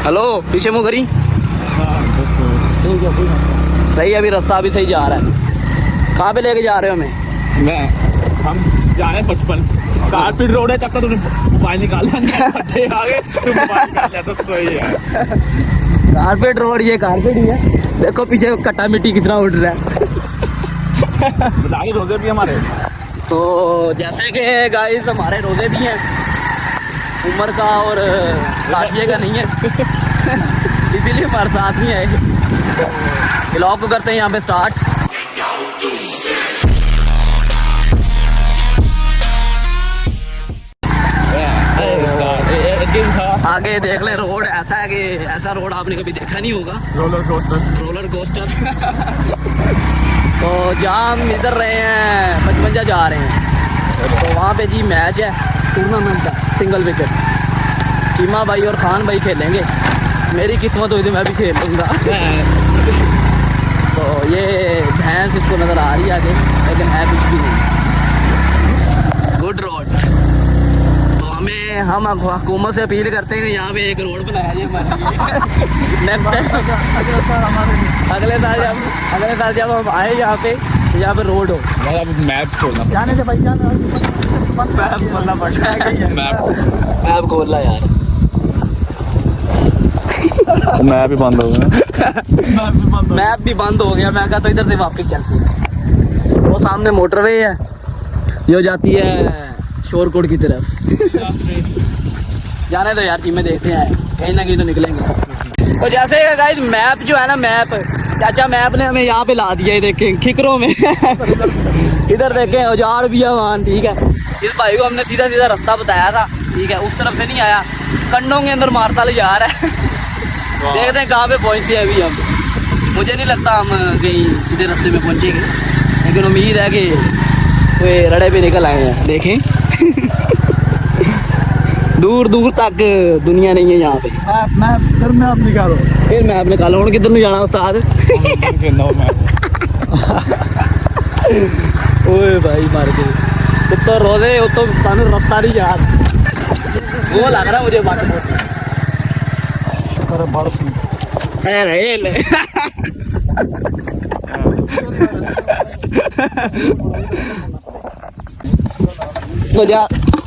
Hello, पीछे मुँह करी। सही है, अभी रास्ता भी सही जा रहा है। कहाँ पे लेके जा रहे हो हमें? हम जा रहे हैं 55 कारपेट रोड है, तब तक तूने मोबाइल निकाल लिया आगे तू मोबाइल निकाल लिया तो सही है। कारपेट रोड, ये कारपेट ही है। देखो पीछे कट्टा मिट्टी कितना उड़ रहा है। बताइए रोजे भी हमारे। तो जैसे कि गाइस हमारे रोजे भी हैं, उम्र का और काफिए का नहीं है इसीलिए हमारे साथ नहीं आए। ब्लॉग को करते हैं यहाँ पे स्टार्ट। आगे देख ले, रोड ऐसा है कि ऐसा रोड आपने कभी देखा नहीं होगा। रोलर कोस्टर तो जहाँ हम इधर रहे हैं 55 जा रहे हैं, तो वहाँ पे जी मैच है टूर्नामेंट का, सिंगल विकेट। चीमा भाई और खान भाई खेलेंगे। मेरी किस्मत हुई तो मैं भी खेल लूँगा तो ये भैंस इसको नज़र आ रही है आगे, लेकिन है कुछ भी नहीं। Good road. तो हम हुकूमत से अपील करते हैं कि यहाँ पे एक रोड बनाया जाए हमारे लिए। नेक्स्ट टाइम अगले साल जब हम आए यहाँ पे रोड हो। मैप खोलना जाने से भाई मैप खोलना पड़ता है। मैप खोलना यार। मैप भी बंद हो गया। मैप भी बंद हो गया। मैं कहा तो इधर से वापस चलते हैं। वो सामने मोटरवे है, ये जाती है शोरकोट की तरफ। जाने दो यार, चीमें देखते हैं, कहीं ना कहीं तो निकलेंगे। तो जैसे गाइस मैप जो है ना, मैप चाचा मैप ने हमें यहाँ पे ला दिया है। देखें खिकरों में इधर देखें औजार भी है वहाँ। ठीक है, इस भाई को हमने सीधा सीधा रास्ता बताया था। ठीक है, उस तरफ से नहीं आया, कंडों के अंदर मारता ले जा रहा है। देखते हैं कहाँ पे पहुँचते हैं अभी हम। मुझे नहीं लगता हम कहीं सीधे रास्ते में पहुँचेंगे, लेकिन उम्मीद है कि कोई रड़े पे निकल आए हैं। देखें दूर दूर तक दुनिया नहीं है यहाँ पे। फिर मैप निकालो। हूँ किधर जाना उस्ताद? ओए भाई मार के तो रोजे तो सानू रास्ता नहीं यार, वो लग रहा मुझे बात शुक्र है बर्फ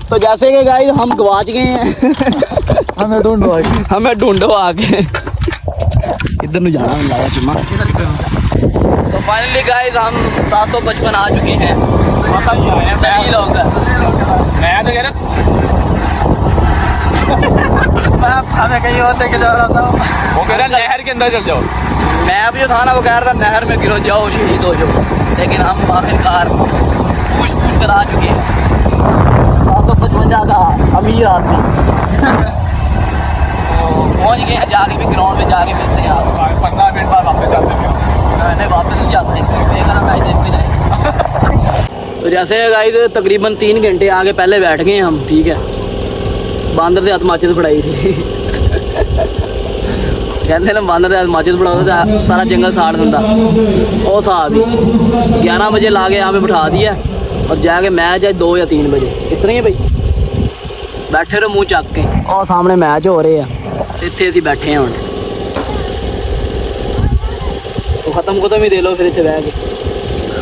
तो जैसे कि गाइस हम गवाच गए हैं। हमें ढूंढो आके। इधर नहीं जाना लगा चुम्मा। तो फाइनली गाइस हम 755 आ चुके हैं। सही लोग मैं तो कह रहा हमें कहीं और लेके जा रहा था। वो कह रहा नहर के अंदर चल जाओ। मैं भी जो था ना, वो कह रहा था नहर में गिरो जाओ, शहीद हो जाओ। लेकिन हम आखिरकार पूछ कर आ चुके हैं। 755 का अमीर आदमी पहुँच गए हैं। जाके भी ग्राउंड में जाके मिलते हैं। 15 मिनट बाद वापस जाते हैं। नहीं वापस नहीं जाते, देखना मैच देखते जाए। तो जैसे गाइस तकरीबन 3 घंटे आगे पहले बैठ गए हम। ठीक है, बांदर से हाथ माचिस पढ़ाई थी। कहते ना बांदर से हाथ माचिस पढ़ाओ तो सारा जंगल साड़ दिंदा। वो साहब ही 11 बजे ला के यहाँ पे बिठा दिया और जाके मैच है 2 या 3 बजे। इस तरह ही भाई बैठे रहो मुँह चक के। और सामने मैच हो रहे हैं, इतने असी बैठे हैं। हम तो ख़त्म ही दे लो फिर इतने बह के।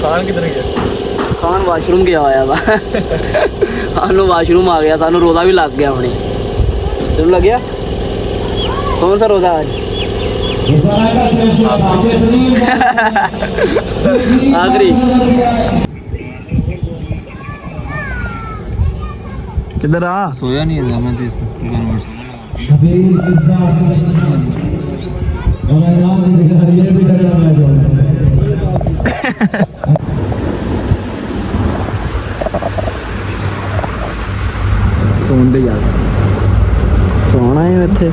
खान किधर गया? खान वाशरूम गया होया वा। सानू वाशरूम आ गया, सानू रोज़ा भी लग गया होने। तुम लग गया? कौन सा रोज़ा आज? आखिरी। किधर आ? सोया नहीं था मैं तो सोने यार सोना है इतने।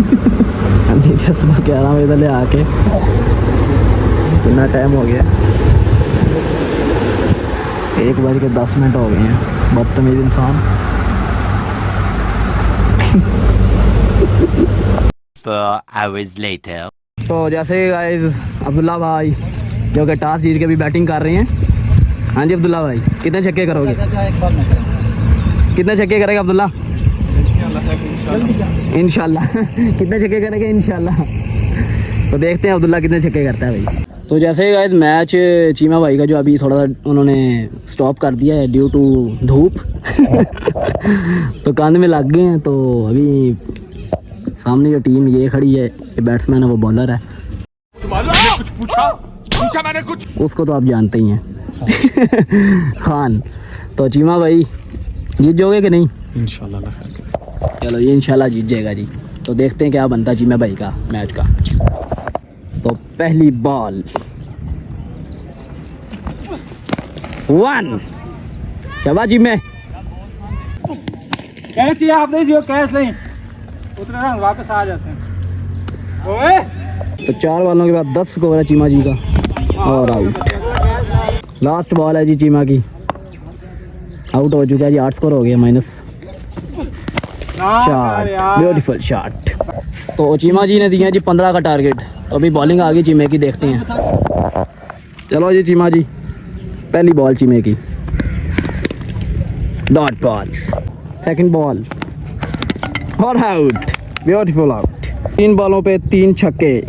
नहीं क्या सुबह 11 बजे तले आके इतना टाइम हो गया। 1:10 हो गए हैं। बदतमीज इंसान। hours later. तो जैसे गाइस अब्दुल्ला भाई जो कि टॉस जीत के भी बैटिंग कर रहे हैं। हाँ जी अब्दुल्ला भाई, कितने छक्के करोगे? कितने छक्के करेगा अब्दुल्ला? इंशाल्लाह कितने छक्के करेंगे इंशाल्लाह। तो देखते हैं अब्दुल्ला कितने छक्के करता है भाई। तो जैसे ही गाइस मैच चीमा भाई का जो अभी थोड़ा सा उन्होंने स्टॉप कर दिया है ड्यू टू धूप तो कान में लग गए हैं। तो अभी सामने जो टीम ये खड़ी है, ये बैट्समैन है वो बॉलर है। कुछ पूछा मैंने कुछ, उसको तो आप जानते ही हैं खान। तो चीमा भाई जीत जाओगे कि नहीं? इंशाल्लाह। चलो ये इंशाल्लाह जीत जाएगा जी। तो देखते हैं क्या बनता है चीमा भाई का मैच का। तो पहली बॉल 1 शाबाश चीमे। कैच चाहिए आप नहीं दियो, कैच नहीं उतने रन वापस आ जाते हैं। ओए तो 4 बॉलों के बाद 10 स्कोर है चीमा जी का और आउट। लास्ट बॉल है जी चीमा की, आउट हो चुका है जी। 8 स्कोर हो गया -4। Beautiful shot. तो चीमा जी ने दिया जी 15 का टारगेट। तो अभी बॉलिंग आ गई चीमे की, देखते हैं। चलो जी चीमा जी, पहली बॉल चीमे की, डॉट बॉल। सेकंड बॉल और आउट, ब्यूटीफुल आउट। 3 बॉलों पे 3 छक्के,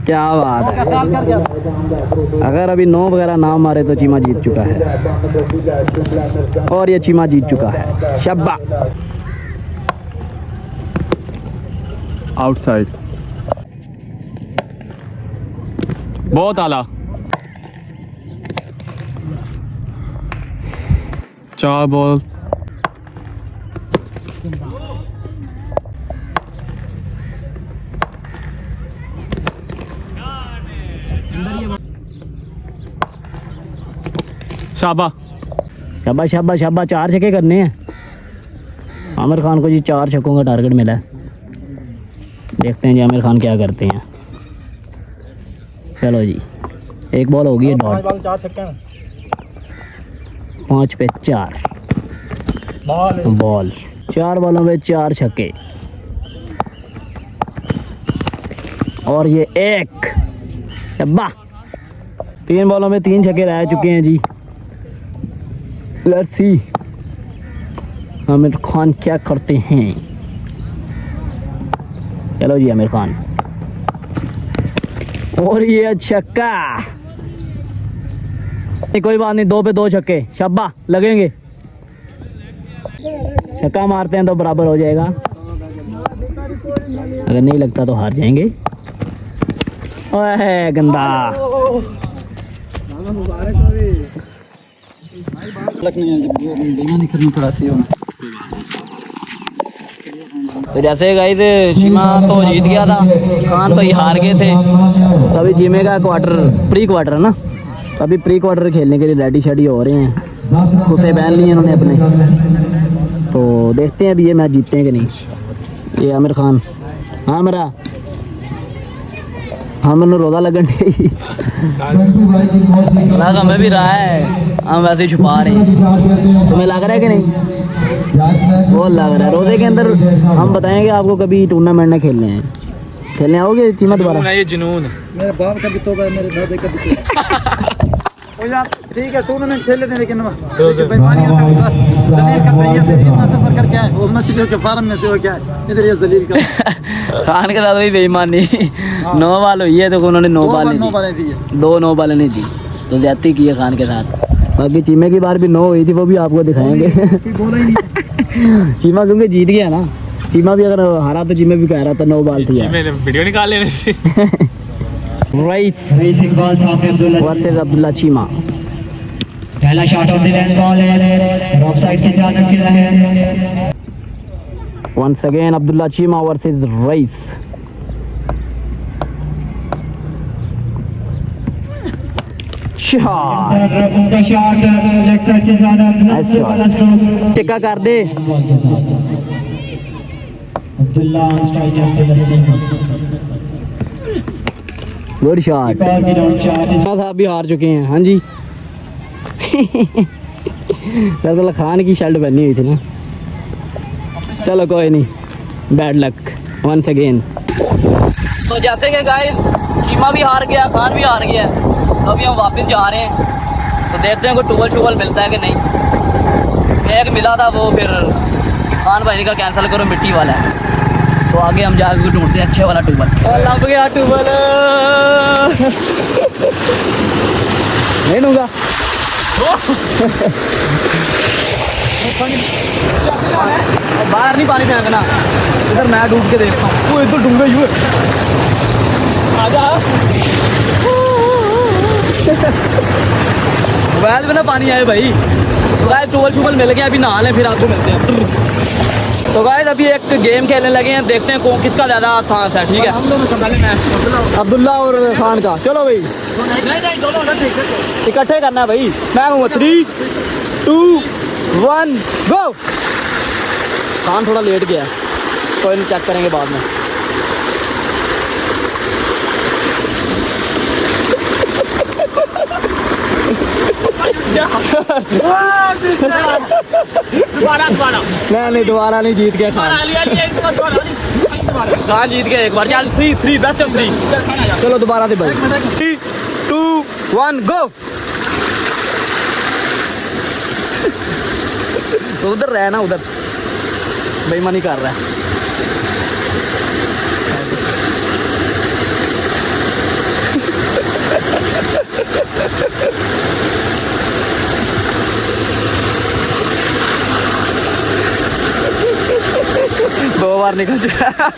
क्या बात है। अगर अभी 9 वगैरह ना मारे तो चीमा जीत चुका है और ये चीमा जीत चुका है। शब्बा आउटसाइड, बहुत आला। 4 बॉल, शाबा शाबा शाबा शाबा। 4 छक्के करने हैं। आमिर खान को जी 4 छक्कों का टारगेट मिला है। देखते हैं जी आमिर खान क्या करते हैं। चलो जी, एक बॉल हो गई है डॉट। 4 छक्के 5 पे 4 बॉल, 4 बॉलों में 4 छक्के और ये एक शब्बा। 3 बॉलों में 3 छक्के रह चुके हैं जी। लेट्स सी आमिर खान क्या करते हैं। चलो जी आमिर खान, और ये छक्का। कोई बात नहीं, 2 पे 2 छक्के शब्बा लगेंगे। छक्का मारते हैं तो बराबर हो जाएगा, अगर नहीं लगता तो हार जाएंगे। ओए गंदा। तो जैसे गाइस चीमा तो जीत गया था, खान भाई हार गए थे। तो अभी चीमे का प्री क्वार्टर है ना, तो अभी प्री क्वार्टर खेलने के लिए रेडी शेडी हो रहे हैं। खुसे पहन लिए इन्होंने अपने। तो देखते हैं अभी ये मैच जीतते हैं कि नहीं। ये आमिर खान, हाँ मेरा हाँ मैंने रोज़ा लगन लगा हमें भी रहा है, हम वैसे ही छुपा रहे हैं। तुम्हें लग रहा है कि नहीं? बहुत लग रहा है। रोज़े के अंदर हम बताएंगे आपको, कभी टूर्नामेंट में खेलने आओगे चीमा दोबारा? ये जुनून मेरे बाप का भी तोबा है, मेरे दादा का भी तोबा। ओ यार ठीक है, टूर्नामेंट खेल लेते हैं, लेकिन बेईमानी करते हैं, जलील करते हैं। ये से इतना सफर करके आए, वो मछलियों के फार्म में से हो क्या है, इधर ये जलील कर। खान के साथ भी बेईमानी। 9 बॉल हुई है तो उन्होंने 9 बॉल नहीं दी, 2 9 बॉल नहीं दी, तो ज्यादती की है खान के साथ। बाकी चीमे की बार भी 9 हुई थी, वो भी आपको दिखाएंगे। चीमा क्योंकि जीत गया ना, चीमा भी अगर हारा तो चीमे भी कह रहा था 9 बॉल थी। वीडियो निकाल लेने थी। Rice versus Abdullah Cheema. पहला shot off the length ball है, ऑफ साइड की जानब खेला है। Once again Abdullah Cheema versus Rice. Shot, उनका शॉट लेग साइड की जानब, टिक्का कर दे। Abdullah strike after that. Good shot. साहब भी हार चुके हैं। हाँ जी अब्दुल्ला खान की शर्ट पहनी हुई थी ना। चलो कोई नहीं, बैड लक वंस अगेन। तो जैसे कि गाइस चीमा भी हार गया, खान भी हार गया, तो अभी हम वापस जा रहे हैं। तो देखते हैं कोई टूबल मिलता है कि नहीं। एक मिला था, वो फिर उस्मान भाई का कैंसिल करो, मिट्टी वाला है। तो आगे हम जाके ढूंढते हैं अच्छे वाला ट्यूबल। और लग गया ट्यूबल, नहीं लूँगा। बाहर नहीं पानी फेंकना, इधर मैं डूब के देखता हूँ। वो इधर डूबे हुए, आजा। मोबाइल में ना पानी आए भाई। तो गाइस टूबल मिल गया, अभी नहा लें फिर आपको मिलते हैं। तो गाइस अभी एक गेम खेलने लगे हैं, देखते हैं कौन किसका ज़्यादा आसान है। ठीक है, हम दोनों संभाले मैच, अब्दुल्ला और खान का। चलो भाई नहीं दोनों इकट्ठे करना है भाई। मैं कहूँगा 3, 2, 1 गो। खान थोड़ा लेट गया, कोई नहीं, चेक करेंगे बाद में। नहीं दोबारा नहीं, जीत गया खान। खान जीत गया एक बार। चल 3 बेस्ट ऑफ 3। चलो दोबारा से भाई 3, 2, 1 गो। तो उधर रहे ना, उधर बेईमानी कर रहा है। दो बार निकल चुका,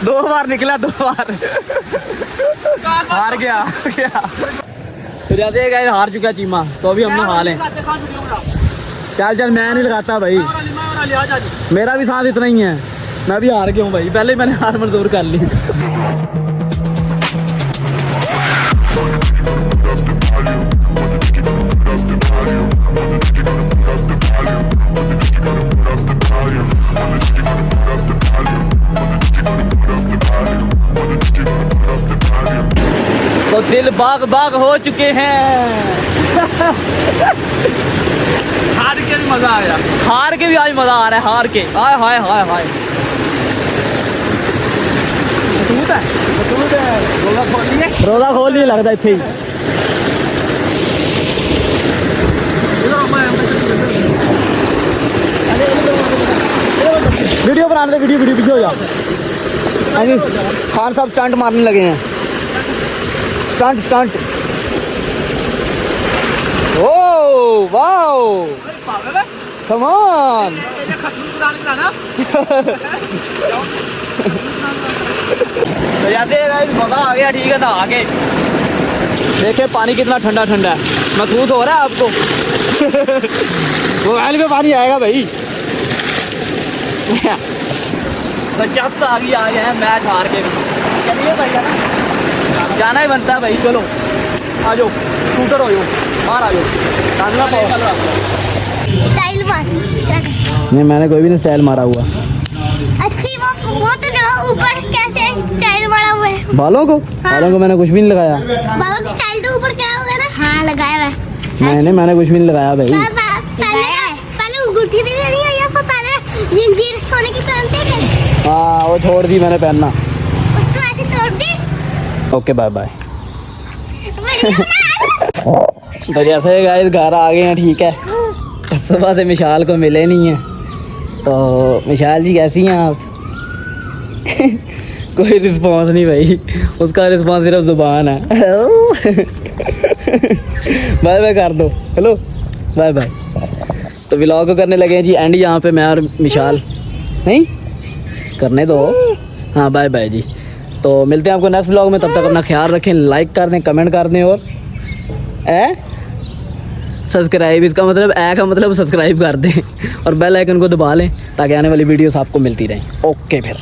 2 बार निकला, 2 बार हार गया। फिर जैसे गए हार चुका चीमा, तो अभी हमने हार है। चल मैं नहीं लगाता भाई, मेरा भी साथ इतना ही है। मैं भी हार गया हूँ भाई, पहले ही मैंने हार मंजूर कर ली। तो दिल बाग बाग हो चुके हैं। हार के भी मजा आया, हार के भी आज मजा आ रहा है, हार के। हाय हाय हाय हाय, रोजा खोल लिया लगता है इत्थे ही। वीडियो बनाने दे, वीडियो पीछे हो जाओ। खान साहब स्टंट मारने लगे हैं, stunt. Oh wow, come on. तो जाते हैं, मजा आ गया। ठीक है, ना आगे देखे पानी कितना ठंडा ठंडा है, महसूस हो रहा है आपको? मोबाइल में पानी आएगा भाई। तो जब आगे आ गए हैं मैच हार के। चलिए भाई, जाना ही बनता है भाई। चलो आ जाओ, शूटर हो जाओ, बाहर आ जाओ। टांगना पाओ स्टाइल मार। नहीं, मैंने कोई भी नहीं स्टाइल मारा हुआ। अच्छी वो तो ना, ऊपर कैसे स्टाइल मारा हुआ है बालों को? बालों को मैंने कुछ भी नहीं लगाया। बालों की स्टाइल तो ऊपर क्या होगा ना? हाँ लगाया है मैंने कुछ भी नहीं लगाया भाई। पहले अंगूठी भी नहीं आई आपको, पहले जंजीर सोने की पहनते थे। हाँ, वो छोड़ दी मैंने पहनना। उसको ऐसे तोड़ दी। Okay bye bye. तो जैसे गाइस घर आ गए हैं, ठीक है। सुबह से मिशाल को मिले नहीं है। तो मिशाल जी कैसी हैं आप? कोई रिस्पॉन्स नहीं भाई, उसका रिस्पॉन्स सिर्फ जुबान है। बाय बाय कर दो, हेलो बाय बाय। तो व्लॉग को करने लगे हैं जी एंड, यहाँ पे मैं और मिशाल। नहीं करने दो, हाँ बाय बाय जी। तो मिलते हैं आपको नेक्स्ट व्लॉग में, तब तक अपना ख्याल रखें, लाइक कर दें, कमेंट कर दें और सब्सक्राइब, इसका मतलब का मतलब सब्सक्राइब कर दें और बेल आइकन को दबा लें ताकि आने वाली वीडियोस आपको मिलती रहें। ओके फिर।